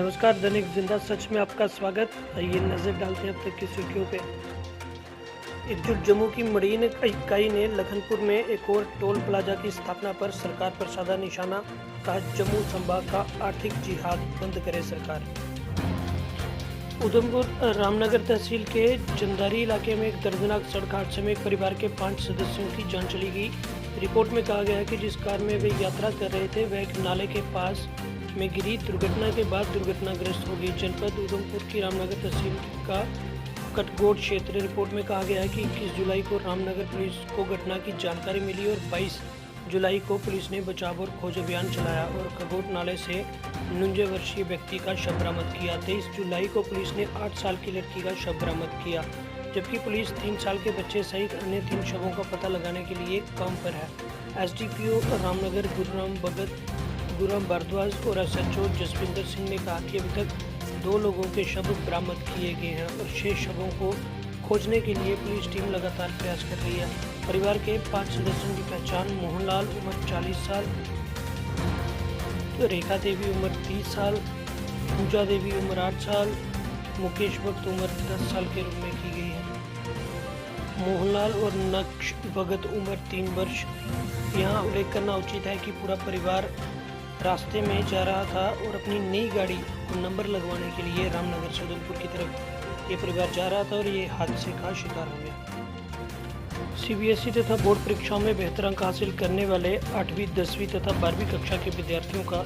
नमस्कार, दैनिक जिंदा सच में आपका स्वागत। आइए नजर डालते हैं अब तक की सुर्खियों पे। एकजुट जम्मू की मरीन इकाई ने लखनपुर में एक और टोल प्लाजा की स्थापना पर सरकार पर साधा निशाना। कहा, जम्मू संभाग का आर्थिक जिहाद बंद करे सरकार। उधमपुर रामनगर तहसील के जंदारी इलाके में एक दर्दनाक सड़क हादसे में एक परिवार के 5 सदस्यों की जान चली गई। रिपोर्ट में कहा गया है कि जिस कार में वे यात्रा कर रहे थे वह एक नाले के पास में गिरी। दुर्घटना के बाद दुर्घटनाग्रस्त हो गई। जनपद उधमपुर की रामनगर तहसील का कटगोट क्षेत्र। रिपोर्ट में कहा गया है कि 21 जुलाई को रामनगर पुलिस को घटना की जानकारी मिली और 22 जुलाई को पुलिस ने बचाव और खोज अभियान चलाया और कटगोट नाले से 49 वर्षीय व्यक्ति का शव बरामद किया। 23 जुलाई को पुलिस ने 8 साल की लड़की का शव बरामद किया, जबकि पुलिस 3 साल के बच्चे सहित अन्य 3 शवों का पता लगाने के लिए काम पर है। एसडीपीओ रामनगर गुरुराम भारद्वाज और एसएचओ जसविंदर सिंह ने कहा कि अभी तक 2 लोगों के शव बरामद किए गए हैं और 6 शवों को खोजने के लिए पुलिस टीम लगातार प्रयास कर रही है। परिवार के 5 सदस्यों की पहचान मोहनलाल उम्र 40 साल, रेखा देवी उम्र 30 साल, पूजा देवी उम्र 8 साल, मुकेश भगत उम्र 10 साल के रूप में की गई है। मोहनलाल और नक्श भगत उम्र 3 वर्ष। यहाँ उल्लेख करना उचित है कि पूरा परिवार रास्ते में जा रहा था और अपनी नई गाड़ी को नंबर लगवाने के लिए रामनगर से उधमपुर की तरफ ये परिवार जा रहा था और ये हादसे का शिकार हो गया। सीबीएसई तथा बोर्ड परीक्षाओं में बेहतर अंक हासिल करने वाले 8वीं, 10वीं तथा 12वीं कक्षा के विद्यार्थियों का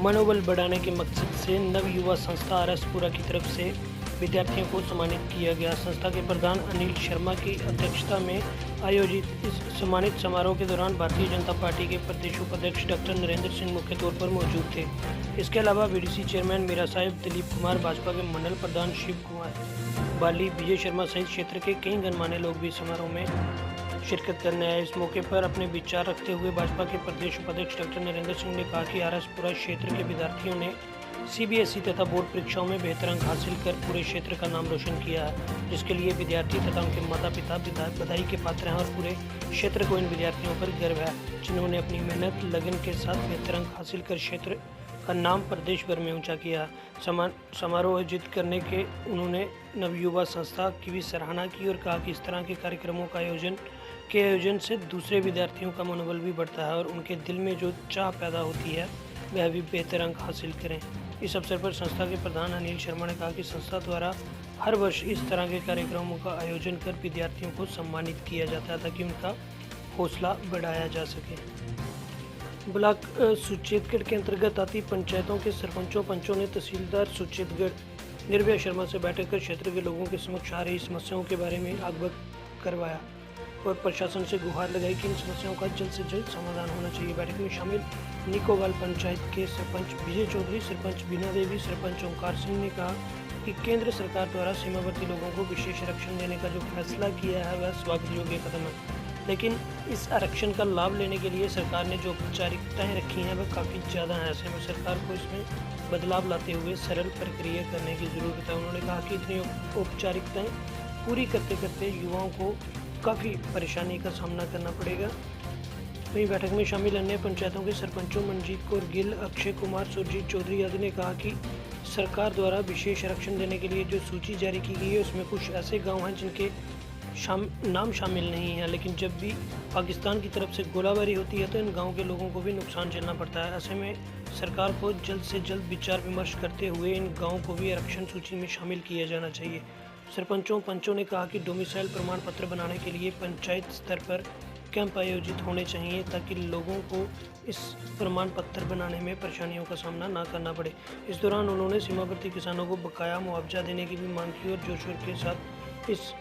मनोबल बढ़ाने के मकसद से नव युवा संस्था आरएसपुरा की तरफ से विद्यार्थियों को सम्मानित किया गया। संस्था के प्रधान अनिल शर्मा की अध्यक्षता में आयोजित इस सम्मानित समारोह के दौरान भारतीय जनता पार्टी के प्रदेश उपाध्यक्ष डॉक्टर नरेंद्र सिंह मुख्य तौर पर मौजूद थे। इसके अलावा बीडीसी चेयरमैन मीरा साहिब, दिलीप कुमार, भाजपा के मंडल प्रधान शिव कुमार बाली, विजय शर्मा सहित क्षेत्र के कई गणमान्य लोग भी समारोह में शिरकत करने आए। इस मौके पर अपने विचार रखते हुए भाजपा के प्रदेश उपाध्यक्ष डॉक्टर नरेंद्र सिंह ने कहा कि आरएसपुरा क्षेत्र के विद्यार्थियों ने सीबीएसई तथा बोर्ड परीक्षाओं में बेहतर अंक हासिल कर पूरे क्षेत्र का नाम रोशन किया है, जिसके लिए विद्यार्थी तथा उनके माता पिता बधाई के पात्र हैं और पूरे क्षेत्र को इन विद्यार्थियों पर गर्व है, जिन्होंने अपनी मेहनत लगन के साथ बेहतर अंक हासिल कर क्षेत्र का नाम प्रदेश भर में ऊंचा किया। समारोह आयोजित करने के उन्होंने नवयुवा संस्था की भी सराहना की और कहा कि इस तरह के कार्यक्रमों का आयोजन से दूसरे विद्यार्थियों का मनोबल भी बढ़ता है और उनके दिल में जो चाह पैदा होती है वह भी बेहतर अंक हासिल करें। इस अवसर पर संस्था के प्रधान अनिल शर्मा ने कहा कि संस्था द्वारा हर वर्ष इस तरह के कार्यक्रमों का आयोजन कर विद्यार्थियों को सम्मानित किया जाता है ताकि उनका हौसला बढ़ाया जा सके। ब्लॉक सुचेतगढ़ के अंतर्गत आती पंचायतों के सरपंचों पंचों ने तहसीलदार सुचेतगढ़ निर्भया शर्मा से बैठक कर क्षेत्र के लोगों के समक्ष आ रही समस्याओं के बारे में अवगत करवाया और प्रशासन से गुहार लगाई कि इन समस्याओं का जल्द से जल्द समाधान होना चाहिए। बैठक में शामिल निकोवाल पंचायत के सरपंच विजय चौधरी, सरपंच बीना देवी, सरपंच ओंकार सिंह ने कहा कि केंद्र सरकार द्वारा सीमावर्ती लोगों को विशेष आरक्षण देने का जो फैसला किया है वह स्वागत योग्य कदम है, लेकिन इस आरक्षण का लाभ लेने के लिए सरकार ने जो औपचारिकताएं रखी हैं वह काफ़ी ज़्यादा हैं। ऐसे में सरकार को इसमें बदलाव लाते हुए सरल प्रक्रिया करने की ज़रूरत है। उन्होंने कहा कि इतनी औपचारिकताएं पूरी करते करते युवाओं को काफ़ी परेशानी का सामना करना पड़ेगा। वहीं बैठक में शामिल अन्य पंचायतों के सरपंचों मनजीत कौर गिल, अक्षय कुमार, सुरजीत चौधरी आदि ने कहा कि सरकार द्वारा विशेष आरक्षण देने के लिए जो सूची जारी की गई है उसमें कुछ ऐसे गांव हैं जिनके नाम शामिल नहीं है, लेकिन जब भी पाकिस्तान की तरफ से गोलाबारी होती है तो इन गाँव के लोगों को भी नुकसान झेलना पड़ता है। ऐसे में सरकार को जल्द से जल्द विचार विमर्श करते हुए इन गाँव को भी आरक्षण सूची में शामिल किया जाना चाहिए। सरपंचों पंचों ने कहा कि डोमिसाइल प्रमाण पत्र बनाने के लिए पंचायत स्तर पर कैंप आयोजित होने चाहिए ताकि लोगों को इस प्रमाण पत्र बनाने में परेशानियों का सामना ना करना पड़े। इस दौरान उन्होंने सीमावर्ती किसानों को बकाया मुआवजा देने की भी मांग की और जोर-शोर के साथ इस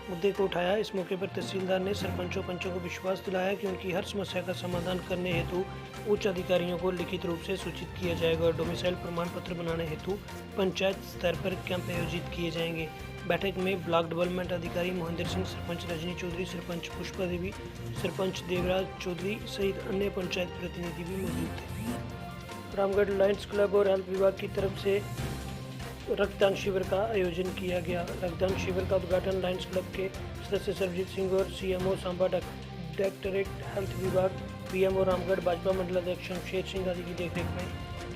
मुद्दे को उठाया। इस मौके पर तहसीलदार ने सरपंचों पंचों को विश्वास दिलाया कि उनकी हर समस्या का समाधान करने हेतु उच्च अधिकारियों को लिखित रूप से सूचित किया जाएगा और डोमिसाइल प्रमाण पत्र बनाने हेतु पंचायत स्तर पर कैंप आयोजित किए जाएंगे। बैठक में ब्लॉक डेवलपमेंट अधिकारी महेंद्र सिंह, सरपंच रजनी चौधरी, सरपंच पुष्पा देवी, सरपंच देवराज चौधरी सहित अन्य पंचायत प्रतिनिधि भी मौजूद थे। रामगढ़ लायंस क्लब और हेल्थ विभाग की तरफ से रक्तदान शिविर का आयोजन किया गया। रक्तदान शिविर का उद्घाटन लायंस क्लब के सदस्य सरबजीत सिंह और सीएमओ सांबा डायरेक्टरेट हेल्थ विभाग, पीएमओ रामगढ़ भाजपा मंडल अध्यक्ष शमशेर सिंह आदि की देखरेख में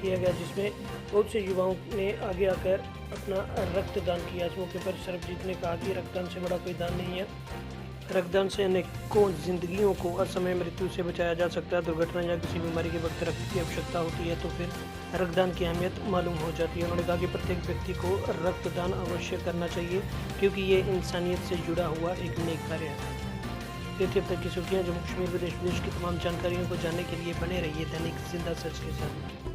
किया गया, जिसमें बहुत से युवाओं ने आगे आकर अपना रक्तदान किया। इस मौके पर सरबजीत ने कहा कि रक्तदान से बड़ा कोई दान नहीं है। रक्तदान से अनेकों जिंदगियों को असमय मृत्यु से बचाया जा सकता है। दुर्घटना या किसी बीमारी के वक्त रक्त की आवश्यकता होती है तो फिर रक्तदान की अहमियत मालूम हो जाती है। उन्होंने कहा कि प्रत्येक व्यक्ति को रक्तदान अवश्य करना चाहिए, क्योंकि ये इंसानियत से जुड़ा हुआ एक नेक कार्य है। तब तक की सुर्खियां, जम्मू कश्मीर विदेश विदेश की तमाम जानकारियों को जानने के लिए बने रहिए दैनिक जिंदा सर्च के साथ।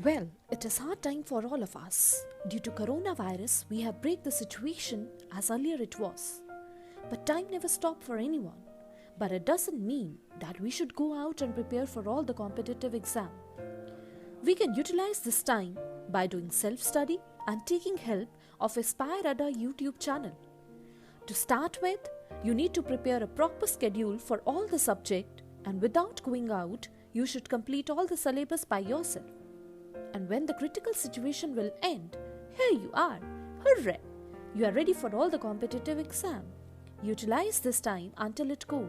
Well, it is hard time for all of us. Due to coronavirus, we have break the situation as earlier it was. But time never stopped for anyone. But it doesn't mean that we should go out and prepare for all the competitive exam. We can utilize this time by doing self-study and taking help of Aspire Ada YouTube channel. To start with, you need to prepare a proper schedule for all the subject, and without going out, you should complete all the syllabus by yourself. And when the critical situation will end, here you are. Hooray! You are ready for all the competitive exam. Utilize this time until it go.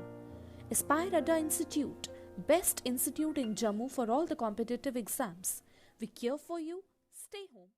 Aspire Ada Institute, best institute in Jammu for all the competitive exams. We care for you. Stay home.